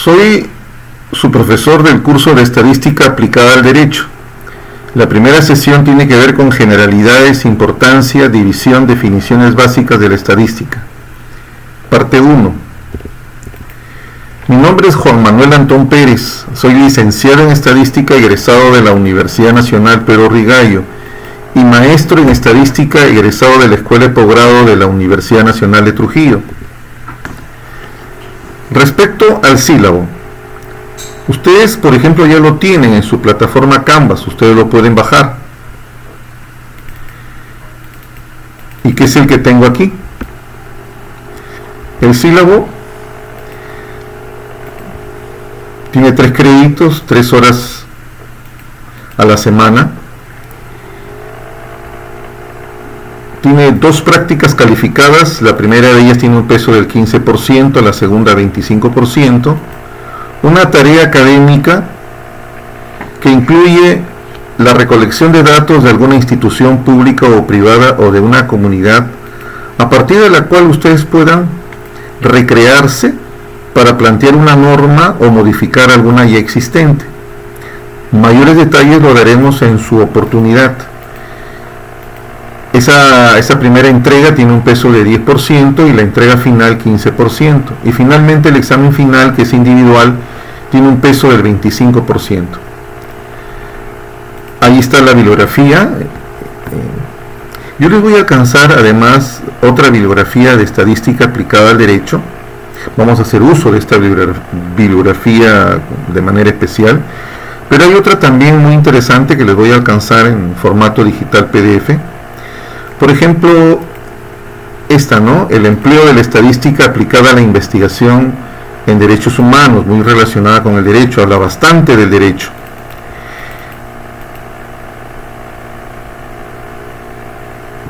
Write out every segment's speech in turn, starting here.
Soy su profesor del curso de Estadística aplicada al Derecho. La primera sesión tiene que ver con generalidades, importancia, división, definiciones básicas de la estadística. Parte 1. Mi nombre es Juan Manuel Antón Pérez. Soy licenciado en Estadística egresado de la Universidad Nacional Pero Rigallo y maestro en Estadística egresado de la Escuela de Posgrado de la Universidad Nacional de Trujillo. Respecto al sílabo, ustedes, por ejemplo, ya lo tienen en su plataforma Canvas, ustedes lo pueden bajar. ¿Y qué es el que tengo aquí? El sílabo tiene 3 créditos, 3 horas a la semana. Tiene 2 prácticas calificadas, la primera de ellas tiene un peso del 15%, la segunda 25%. Una tarea académica que incluye la recolección de datos de alguna institución pública o privada o de una comunidad, a partir de la cual ustedes puedan recrearse para plantear una norma o modificar alguna ya existente. Mayores detalles lo daremos en su oportunidad. Esa primera entrega tiene un peso de 10% y la entrega final 15%. Y finalmente el examen final, que es individual, tiene un peso del 25%. Ahí está la bibliografía. Yo les voy a alcanzar además otra bibliografía de estadística aplicada al derecho. Vamos a hacer uso de esta bibliografía de manera especial. Pero hay otra también muy interesante que les voy a alcanzar en formato digital PDF. Por ejemplo, esta, ¿no? El empleo de la estadística aplicada a la investigación en derechos humanos, muy relacionada con el derecho, habla bastante del derecho.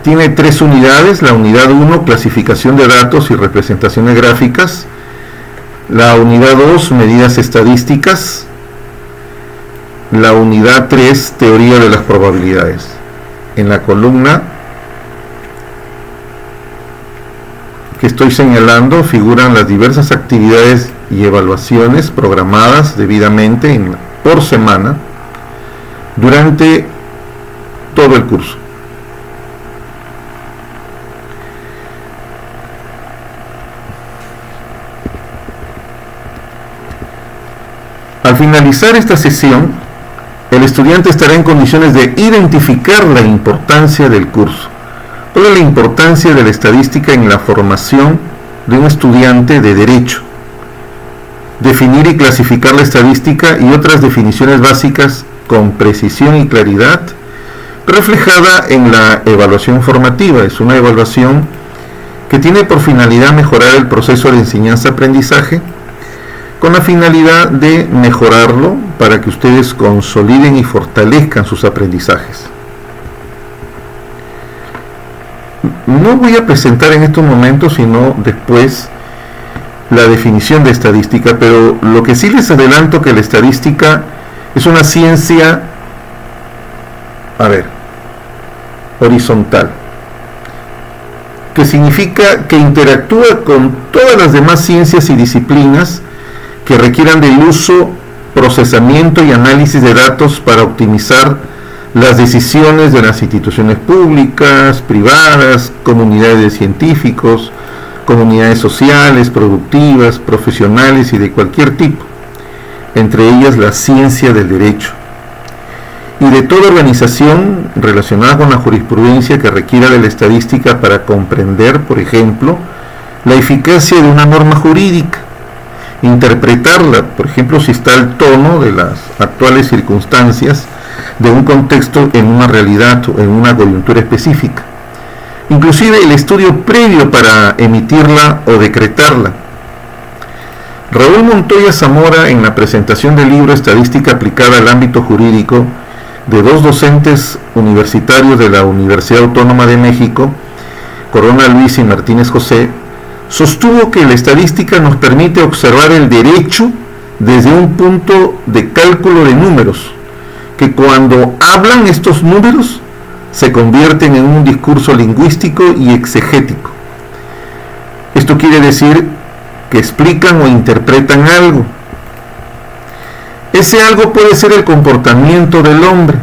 Tiene 3 unidades, la unidad 1, clasificación de datos y representaciones gráficas, la unidad 2, medidas estadísticas, la unidad 3, teoría de las probabilidades. En la columna que estoy señalando figuran las diversas actividades y evaluaciones programadas debidamente por semana durante todo el curso. Al finalizar esta sesión, el estudiante estará en condiciones de identificar la importancia del curso. ¿Cuál es la importancia de la estadística en la formación de un estudiante de derecho? Definir y clasificar la estadística y otras definiciones básicas con precisión y claridad, reflejada en la evaluación formativa. Es una evaluación que tiene por finalidad mejorar el proceso de enseñanza-aprendizaje, con la finalidad de mejorarlo para que ustedes consoliden y fortalezcan sus aprendizajes. No voy a presentar en estos momentos, sino después, la definición de estadística, pero lo que sí les adelanto que la estadística es una ciencia, horizontal, que significa que interactúa con todas las demás ciencias y disciplinas que requieran del uso, procesamiento y análisis de datos para optimizar las decisiones de las instituciones públicas, privadas, comunidades de científicos, comunidades sociales, productivas, profesionales y de cualquier tipo, entre ellas la ciencia del derecho, y de toda organización relacionada con la jurisprudencia que requiera de la estadística para comprender, por ejemplo, la eficacia de una norma jurídica, interpretarla, por ejemplo, si está al tono de las actuales circunstancias de un contexto en una realidad o en una coyuntura específica, inclusive el estudio previo para emitirla o decretarla. Raúl Montoya Zamora, en la presentación del libro Estadística aplicada al ámbito jurídico, de 2 docentes universitarios de la Universidad Autónoma de México, Corona Luis y Martínez José, sostuvo que la estadística nos permite observar el derecho desde un punto de cálculo de números, que cuando hablan estos números se convierten en un discurso lingüístico y exegético. Esto quiere decir que explican o interpretan algo, Ese algo puede ser el comportamiento del hombre.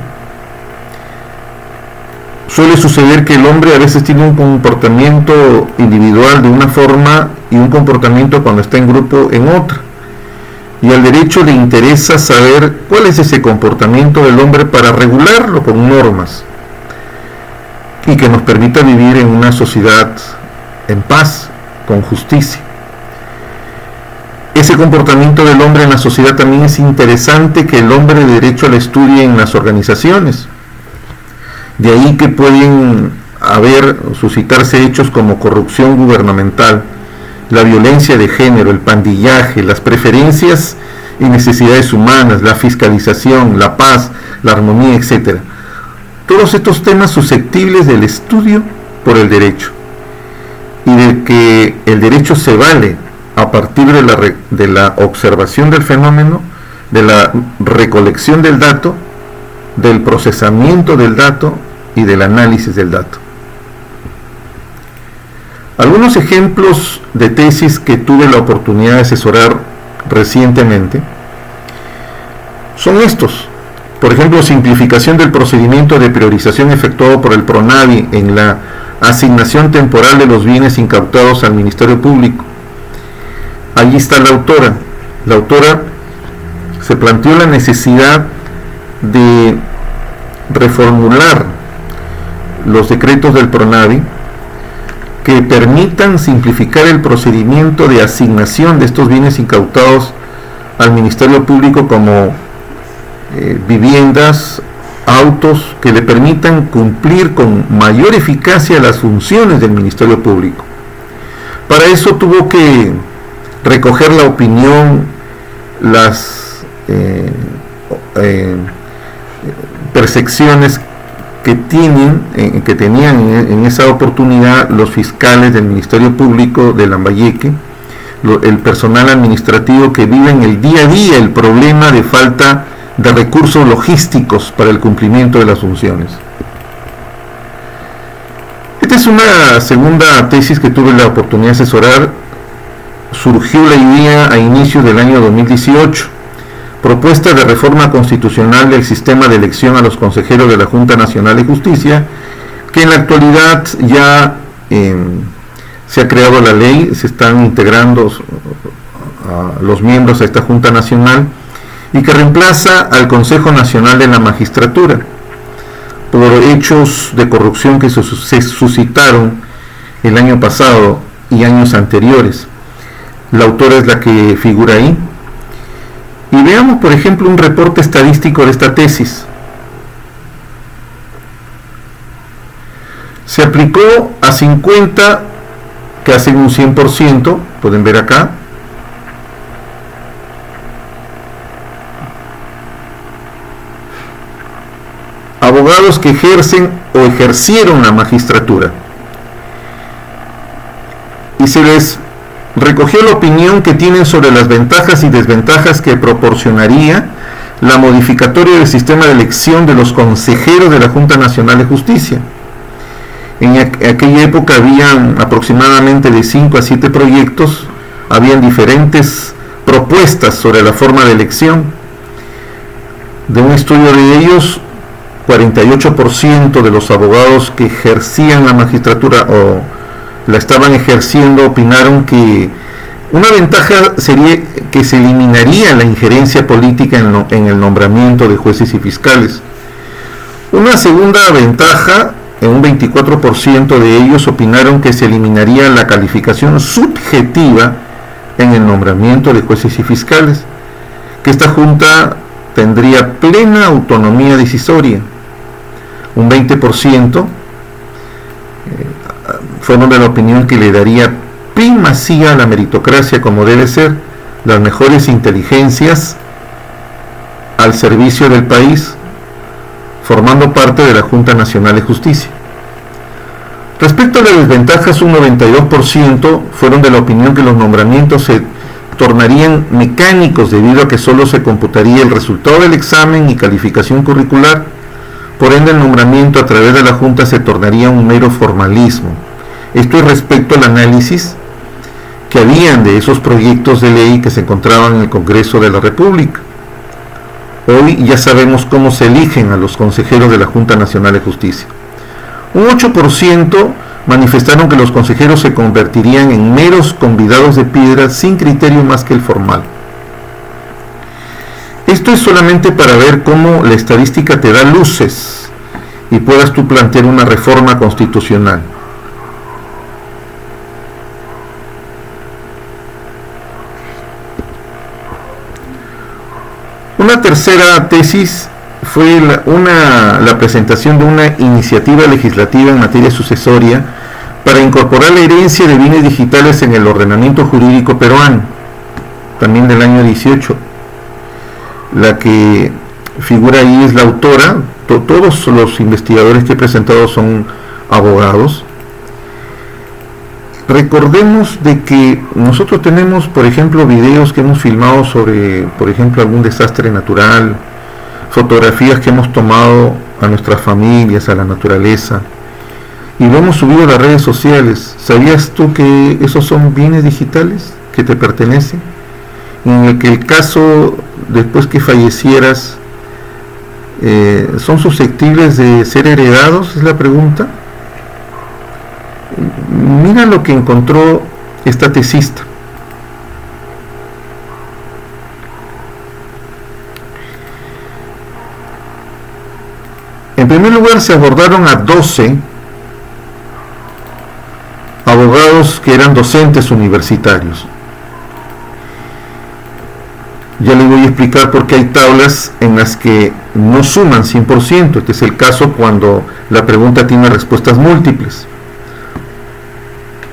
Suele suceder que el hombre a veces tiene un comportamiento individual de una forma y un comportamiento cuando está en grupo en otra. Y al derecho le interesa saber cuál es ese comportamiento del hombre para regularlo con normas y que nos permita vivir en una sociedad en paz, con justicia. Ese comportamiento del hombre en la sociedad también es interesante que el hombre de derecho lo estudie en las organizaciones. De ahí que pueden suscitarse hechos como corrupción gubernamental, la violencia de género, el pandillaje, las preferencias y necesidades humanas, la fiscalización, la paz, la armonía, etc. Todos estos temas susceptibles del estudio por el derecho y de que el derecho se vale a partir de la observación del fenómeno, de la recolección del dato, del procesamiento del dato y del análisis del dato. Algunos ejemplos de tesis que tuve la oportunidad de asesorar recientemente son estos. Por ejemplo, simplificación del procedimiento de priorización efectuado por el PRONAVI en la asignación temporal de los bienes incautados al Ministerio Público. Allí está la autora. La autora se planteó la necesidad de reformular los decretos del PRONAVI que permitan simplificar el procedimiento de asignación de estos bienes incautados al Ministerio Público como viviendas, autos, que le permitan cumplir con mayor eficacia las funciones del Ministerio Público. Para eso tuvo que recoger la opinión, las percepciones que tenían en esa oportunidad los fiscales del Ministerio Público de Lambayeque, el personal administrativo que vive en el día a día el problema de falta de recursos logísticos para el cumplimiento de las funciones. Esta es una segunda tesis que tuve la oportunidad de asesorar. Surgió la idea a inicios del año 2018, propuesta de reforma constitucional del sistema de elección a los consejeros de la Junta Nacional de Justicia, que en la actualidad ya se ha creado la ley, se están integrando a los miembros a esta Junta Nacional y que reemplaza al Consejo Nacional de la Magistratura por hechos de corrupción que se suscitaron el año pasado y años anteriores. La autora es la que figura ahí. Y veamos, por ejemplo, un reporte estadístico de esta tesis. Se aplicó a 50 que hacen un 100%, pueden ver acá. Abogados que ejercen o ejercieron la magistratura. Y se les recogió la opinión que tienen sobre las ventajas y desventajas que proporcionaría la modificatoria del sistema de elección de los consejeros de la Junta Nacional de Justicia. En aquella época habían aproximadamente de 5 a 7 proyectos, habían diferentes propuestas sobre la forma de elección. De un estudio de ellos, 48% de los abogados que ejercían la magistratura o la estaban ejerciendo opinaron que una ventaja sería que se eliminaría la injerencia política en el nombramiento de jueces y fiscales. Una segunda ventaja, en un 24% de ellos opinaron que se eliminaría la calificación subjetiva en el nombramiento de jueces y fiscales, que esta junta tendría plena autonomía decisoria. Un 20% fueron de la opinión que le daría primacía a la meritocracia como debe ser, las mejores inteligencias al servicio del país, formando parte de la Junta Nacional de Justicia. Respecto a las desventajas, un 92% fueron de la opinión que los nombramientos se tornarían mecánicos debido a que solo se computaría el resultado del examen y calificación curricular. Por ende, el nombramiento a través de la Junta se tornaría un mero formalismo. Esto es respecto al análisis que habían de esos proyectos de ley que se encontraban en el Congreso de la República. Hoy ya sabemos cómo se eligen a los consejeros de la Junta Nacional de Justicia. Un 8% manifestaron que los consejeros se convertirían en meros convidados de piedra sin criterio más que el formal. Esto es solamente para ver cómo la estadística te da luces y puedas tú plantear una reforma constitucional. Una tercera tesis fue la presentación de una iniciativa legislativa en materia sucesoria para incorporar la herencia de bienes digitales en el ordenamiento jurídico peruano, también del año 18. La que figura ahí es la autora, todos los investigadores que he presentado son abogados. Recordemos de que nosotros tenemos, por ejemplo, videos que hemos filmado sobre, por ejemplo, algún desastre natural, fotografías que hemos tomado a nuestras familias, a la naturaleza, y lo hemos subido a las redes sociales. ¿Sabías tú que esos son bienes digitales que te pertenecen? En el que el caso, después que fallecieras, ¿son susceptibles de ser heredados? Es la pregunta. Mira lo que encontró esta tesista. En primer lugar, se abordaron a 12 abogados que eran docentes universitarios. Ya les voy a explicar por qué hay tablas en las que no suman 100%. Este es el caso cuando la pregunta tiene respuestas múltiples.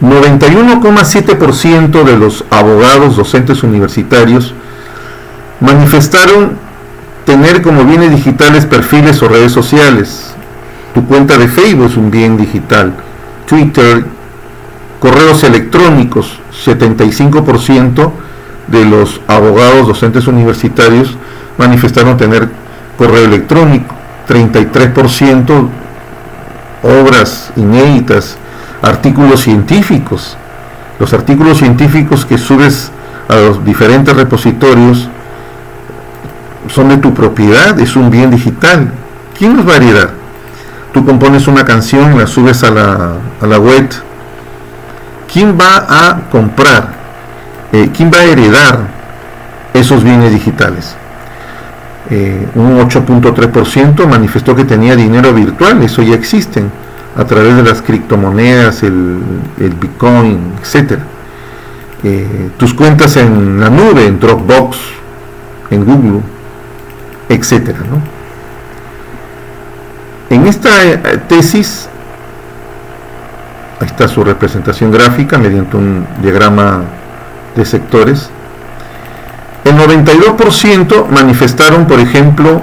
91,7% de los abogados docentes universitarios manifestaron tener como bienes digitales perfiles o redes sociales. Tu cuenta de Facebook es un bien digital, Twitter, correos electrónicos. 75% de los abogados docentes universitarios manifestaron tener correo electrónico. 33% obras inéditas, artículos científicos. Los artículos científicos que subes a los diferentes repositorios son de tu propiedad, es un bien digital. ¿Quién los va a heredar? Tú compones una canción, la subes a la web. ¿Quién va a comprar? ¿Quién va a heredar esos bienes digitales? Un 8.3% manifestó que tenía dinero virtual. Eso ya existen a través de las criptomonedas, el Bitcoin, etc. Tus cuentas en la nube, en Dropbox, en Google, etc., ¿no? En esta tesis, ahí está su representación gráfica mediante un diagrama de sectores. El 92% manifestaron, por ejemplo,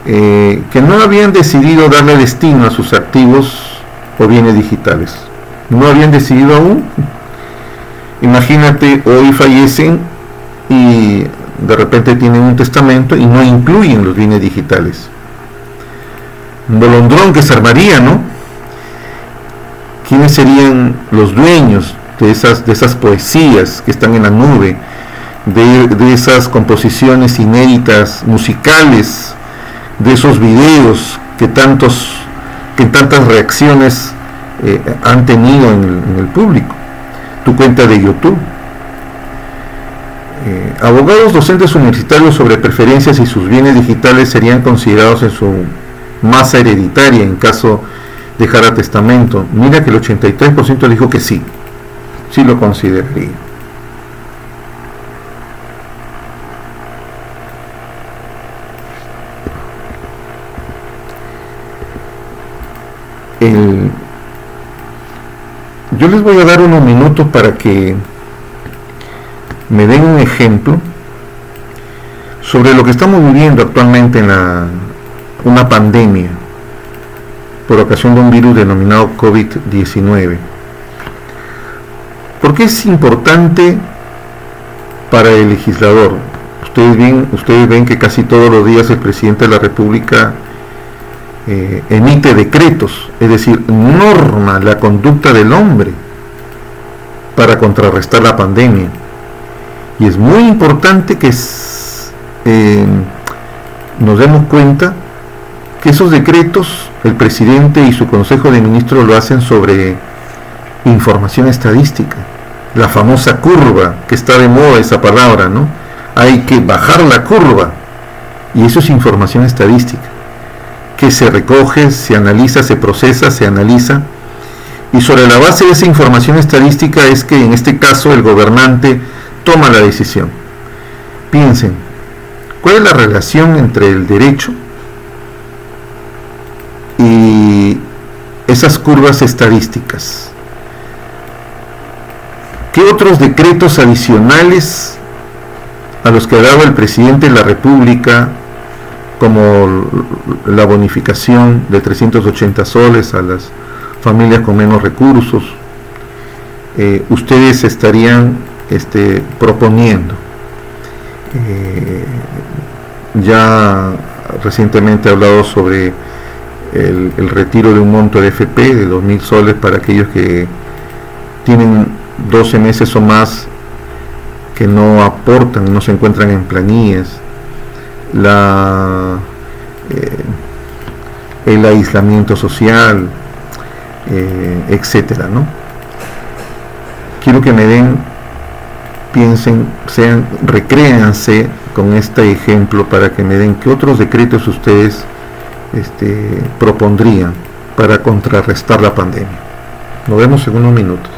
que no habían decidido darle destino a sus activos o bienes digitales. No habían decidido aún. Imagínate, hoy fallecen y de repente tienen un testamento y no incluyen los bienes digitales. Un bolondrón que se armaría, ¿no? ¿Quiénes serían los dueños de esas poesías que están en la nube, de esas composiciones inéditas, musicales, de esos videos que tantas reacciones han tenido en el público? Tu cuenta de YouTube. Abogados docentes universitarios sobre preferencias y sus bienes digitales serían considerados en su masa hereditaria en caso dejara testamento. Mira que el 83% dijo que sí lo consideraría. Yo les voy a dar unos minutos para que me den un ejemplo sobre lo que estamos viviendo actualmente en una pandemia por ocasión de un virus denominado COVID-19. ¿Por qué es importante para el legislador? Ustedes ven que casi todos los días el presidente de la República emite decretos, es decir, norma la conducta del hombre para contrarrestar la pandemia. Y es muy importante que nos demos cuenta que esos decretos el presidente y su consejo de ministros lo hacen sobre información estadística, la famosa curva, que está de moda esa palabra, ¿no? Hay que bajar la curva, y eso es información estadística, que se recoge, se analiza, se procesa, se analiza, y sobre la base de esa información estadística es que en este caso el gobernante toma la decisión. Piensen, ¿cuál es la relación entre el derecho y esas curvas estadísticas? ¿Qué otros decretos adicionales a los que daba el presidente de la República, como la bonificación de 380 soles a las familias con menos recursos, ustedes estarían proponiendo? Ya recientemente he hablado sobre el retiro de un monto de FP de 2.000 soles para aquellos que tienen 12 meses o más que no aportan, no se encuentran en planillas, el aislamiento social, etcétera, ¿no? Quiero que me den, piensen, recréanse con este ejemplo para que me den qué otros decretos ustedes propondrían para contrarrestar la pandemia. Nos vemos en unos minutos.